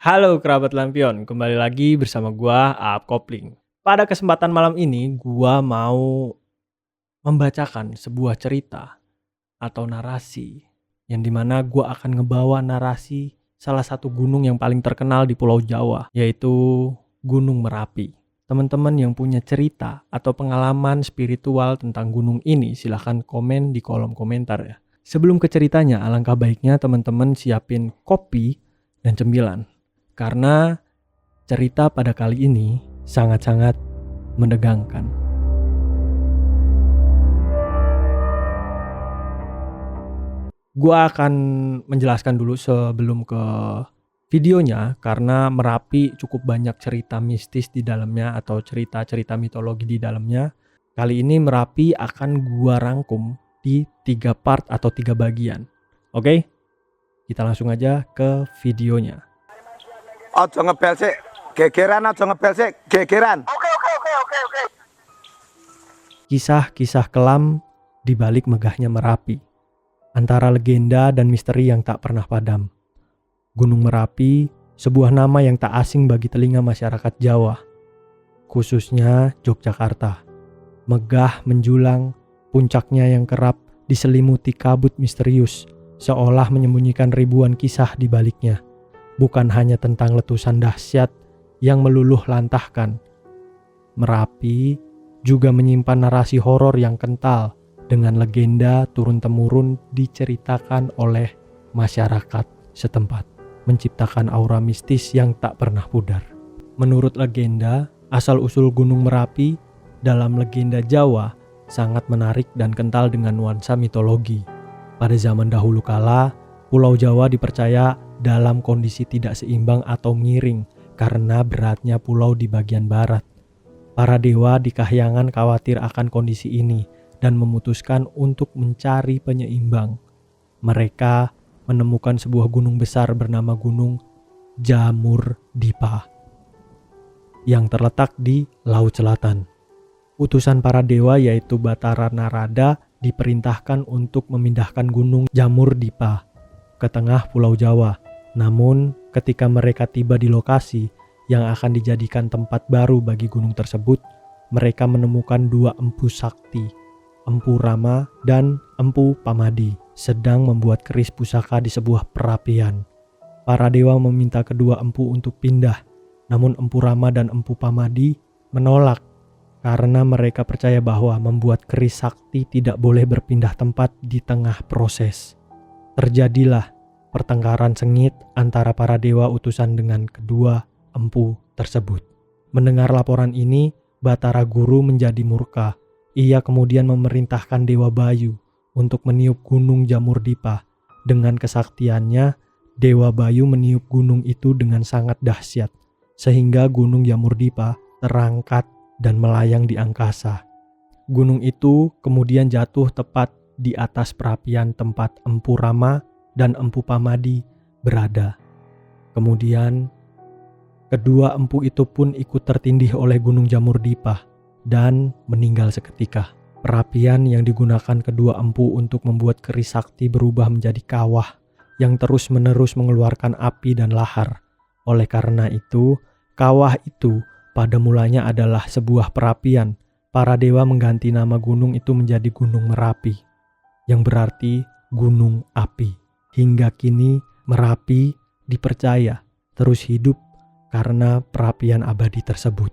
Halo kerabat lampion, kembali lagi bersama gua Aap Kopling. Pada kesempatan malam ini gua mau membacakan sebuah cerita atau narasi yang dimana gua akan ngebawa narasi salah satu gunung yang paling terkenal di Pulau Jawa, yaitu Gunung Merapi. Teman-teman yang punya cerita atau pengalaman spiritual tentang gunung ini silahkan komen di kolom komentar ya. Sebelum ke ceritanya, alangkah baiknya teman-teman siapin kopi dan cemilan. Karena cerita pada kali ini sangat-sangat menegangkan. Gua akan menjelaskan dulu sebelum ke videonya, karena Merapi cukup banyak cerita mistis di dalamnya atau cerita-cerita mitologi di dalamnya. Kali ini Merapi akan gua rangkum di 3 part atau 3 bagian. Oke? Kita langsung aja ke videonya. Ojo ngebel sik, gegeran ojo ngebel sik, gegeran. Oke. Kisah-kisah kelam di balik megahnya Merapi, antara legenda dan misteri yang tak pernah padam. Gunung Merapi, sebuah nama yang tak asing bagi telinga masyarakat Jawa, khususnya Yogyakarta. Megah menjulang, puncaknya yang kerap diselimuti kabut misterius, seolah menyembunyikan ribuan kisah di baliknya. Bukan hanya tentang letusan dahsyat yang meluluh lantahkan. Merapi juga menyimpan narasi horor yang kental dengan legenda turun-temurun diceritakan oleh masyarakat setempat, menciptakan aura mistis yang tak pernah pudar. Menurut legenda, asal-usul Gunung Merapi dalam legenda Jawa sangat menarik dan kental dengan nuansa mitologi. Pada zaman dahulu kala, Pulau Jawa dipercaya dalam kondisi tidak seimbang atau miring karena beratnya pulau di bagian barat. Para dewa di kahyangan khawatir akan kondisi ini dan memutuskan untuk mencari penyeimbang. Mereka menemukan sebuah gunung besar bernama Gunung Jamur-Dipa yang terletak di Laut Selatan. Utusan para dewa yaitu Batara Narada diperintahkan untuk memindahkan Gunung Jamur-Dipa ke tengah Pulau Jawa. Namun, ketika mereka tiba di lokasi yang akan dijadikan tempat baru bagi gunung tersebut, mereka menemukan 2 empu sakti, Empu Rama dan Empu Pamadi, sedang membuat keris pusaka di sebuah perapian. Para dewa meminta kedua empu untuk pindah, namun Empu Rama dan Empu Pamadi menolak karena mereka percaya bahwa membuat keris sakti tidak boleh berpindah tempat di tengah proses. Terjadilah pertengkaran sengit antara para dewa utusan dengan kedua empu tersebut. Mendengar laporan ini, Batara Guru menjadi murka. Ia kemudian memerintahkan Dewa Bayu untuk meniup Gunung Jamur-Dipa. Dengan kesaktiannya, Dewa Bayu meniup gunung itu dengan sangat dahsyat, sehingga Gunung Jamur-Dipa terangkat dan melayang di angkasa. Gunung itu kemudian jatuh tepat di atas perapian tempat Empu Rama dan Empu Pamadi berada. Kemudian kedua empu itu pun ikut tertindih oleh Gunung Jamur-Dipa dan meninggal seketika. Perapian yang digunakan kedua empu untuk membuat keris sakti berubah menjadi kawah yang terus-menerus mengeluarkan api dan lahar. Oleh karena itu, kawah itu pada mulanya adalah sebuah perapian. Para dewa mengganti nama gunung itu menjadi Gunung Merapi, yang berarti gunung api. Hingga kini Merapi dipercaya terus hidup karena perapian abadi tersebut.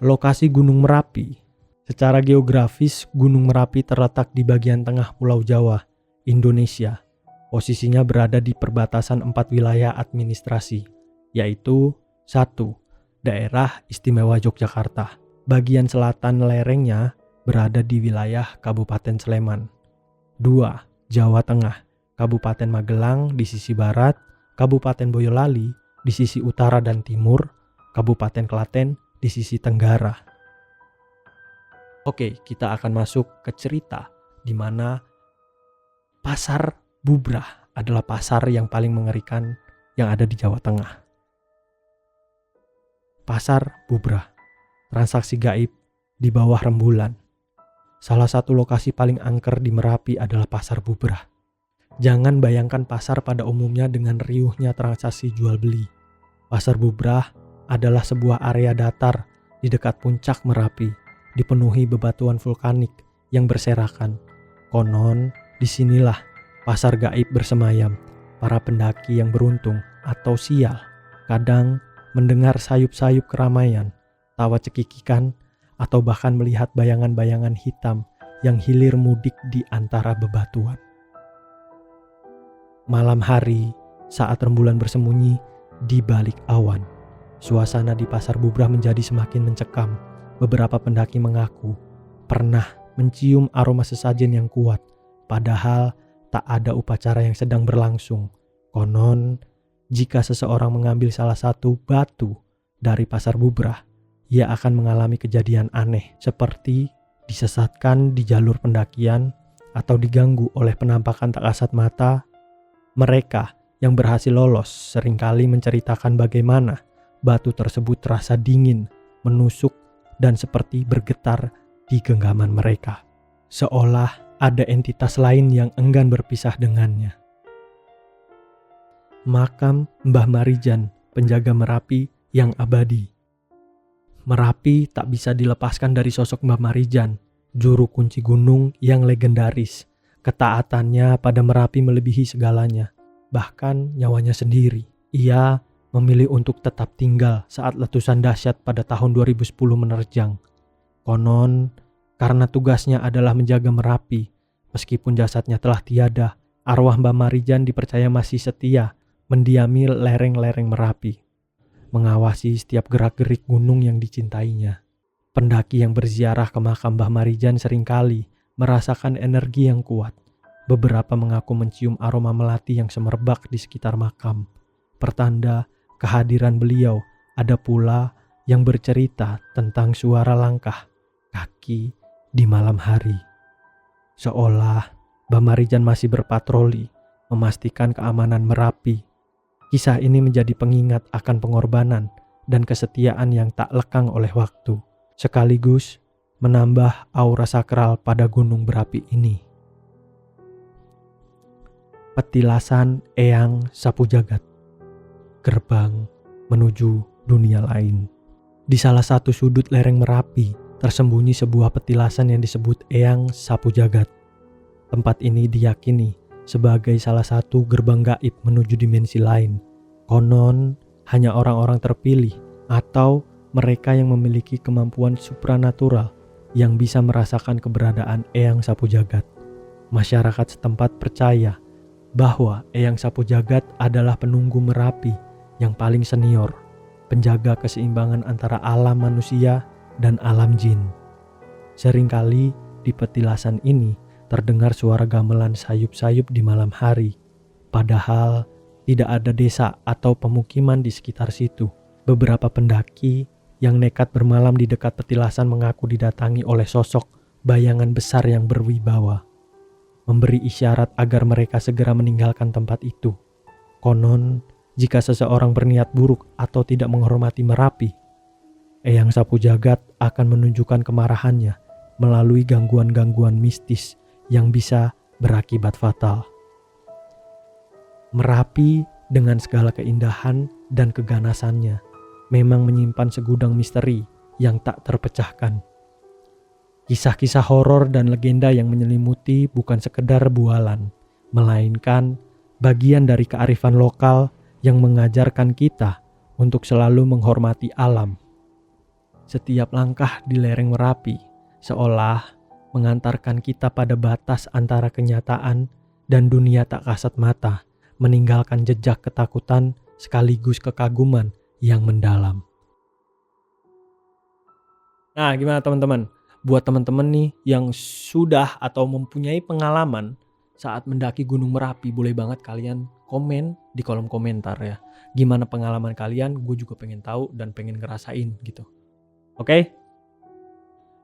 Lokasi Gunung Merapi. Secara geografis, Gunung Merapi terletak di bagian tengah Pulau Jawa, Indonesia. Posisinya berada di perbatasan 4 wilayah administrasi, yaitu 1. Daerah Istimewa Yogyakarta. Bagian selatan lerengnya berada di wilayah Kabupaten Sleman. 2. Jawa Tengah. Kabupaten Magelang di sisi barat, Kabupaten Boyolali di sisi utara dan timur, Kabupaten Klaten di sisi tenggara. Oke, kita akan masuk ke cerita di mana Pasar Bubrah adalah pasar yang paling mengerikan yang ada di Jawa Tengah. Pasar Bubrah, transaksi gaib di bawah rembulan. Salah satu lokasi paling angker di Merapi adalah Pasar Bubrah. Jangan bayangkan pasar pada umumnya dengan riuhnya transaksi jual beli. Pasar Bubrah adalah sebuah area datar di dekat puncak Merapi, dipenuhi bebatuan vulkanik yang berserakan. Konon, disinilah pasar gaib bersemayam. Para pendaki yang beruntung atau sial kadang mendengar sayup-sayup keramaian, tawa cekikikan, atau bahkan melihat bayangan-bayangan hitam yang hilir mudik di antara bebatuan. Malam hari, saat rembulan bersembunyi di balik awan, suasana di Pasar Bubrah menjadi semakin mencekam. Beberapa pendaki mengaku pernah mencium aroma sesajen yang kuat, padahal tak ada upacara yang sedang berlangsung. Konon, jika seseorang mengambil salah satu batu dari Pasar Bubrah, ia akan mengalami kejadian aneh seperti disesatkan di jalur pendakian atau diganggu oleh penampakan tak kasat mata. Mereka yang berhasil lolos seringkali menceritakan bagaimana batu tersebut terasa dingin, menusuk, dan seperti bergetar di genggaman mereka, seolah ada entitas lain yang enggan berpisah dengannya. Makam Mbah Marijan, penjaga Merapi yang abadi. Merapi tak bisa dilepaskan dari sosok Mbah Marijan, juru kunci gunung yang legendaris. Ketaatannya pada Merapi melebihi segalanya, bahkan nyawanya sendiri. Ia memilih untuk tetap tinggal saat letusan dahsyat pada tahun 2010 menerjang. Konon, karena tugasnya adalah menjaga Merapi, meskipun jasadnya telah tiada, arwah Mbah Marijan dipercaya masih setia mendiami lereng-lereng Merapi, mengawasi setiap gerak-gerik gunung yang dicintainya. Pendaki yang berziarah ke makam Mbah Marijan seringkali merasakan energi yang kuat. Beberapa mengaku mencium aroma melati yang semerbak di sekitar makam, pertanda kehadiran beliau. Ada pula yang bercerita tentang suara langkah kaki di malam hari, seolah Mbah Marijan masih berpatroli memastikan keamanan Merapi. Kisah ini menjadi pengingat akan pengorbanan dan kesetiaan yang tak lekang oleh waktu, sekaligus menambah aura sakral pada gunung berapi ini. Petilasan Eyang Sapu Jagat, gerbang menuju dunia lain. Di salah satu sudut lereng Merapi tersembunyi sebuah petilasan yang disebut Eyang Sapu Jagat. Tempat ini diyakini sebagai salah satu gerbang gaib menuju dimensi lain. Konon, hanya orang-orang terpilih atau mereka yang memiliki kemampuan supranatural yang bisa merasakan keberadaan Eyang Sapu Jagat. Masyarakat setempat percaya bahwa Eyang Sapu Jagat adalah penunggu Merapi yang paling senior, penjaga keseimbangan antara alam manusia dan alam jin. Seringkali di petilasan ini terdengar suara gamelan sayup-sayup di malam hari, padahal tidak ada desa atau pemukiman di sekitar situ. Beberapa pendaki yang nekat bermalam di dekat petilasan mengaku didatangi oleh sosok bayangan besar yang berwibawa, memberi isyarat agar mereka segera meninggalkan tempat itu. Konon, jika seseorang berniat buruk atau tidak menghormati Merapi, Eyang Sapu Jagat akan menunjukkan kemarahannya melalui gangguan-gangguan mistis yang bisa berakibat fatal. Merapi dengan segala keindahan dan keganasannya memang menyimpan segudang misteri yang tak terpecahkan. Kisah-kisah horor dan legenda yang menyelimuti bukan sekedar bualan, melainkan bagian dari kearifan lokal yang mengajarkan kita untuk selalu menghormati alam. Setiap langkah di lereng Merapi seolah mengantarkan kita pada batas antara kenyataan dan dunia tak kasat mata, meninggalkan jejak ketakutan sekaligus kekaguman yang mendalam. Nah, gimana teman-teman? Buat teman-teman nih yang sudah atau mempunyai pengalaman saat mendaki Gunung Merapi, boleh banget kalian komen di kolom komentar ya. Gimana pengalaman kalian? Gue juga pengen tahu dan pengen ngerasain gitu. Oke?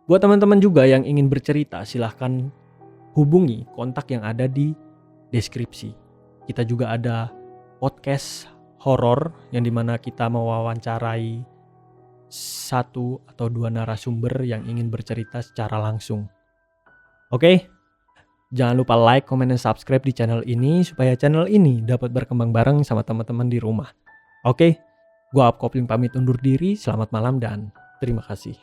Buat teman-teman juga yang ingin bercerita, silahkan hubungi kontak yang ada di deskripsi. Kita juga ada podcast horor yang dimana kita mewawancarai 1 atau 2 narasumber yang ingin bercerita secara langsung. Oke? Jangan lupa like, comment, dan subscribe di channel ini supaya channel ini dapat berkembang bareng sama teman-teman di rumah. Oke? Gua Kopling pamit undur diri, selamat malam dan terima kasih.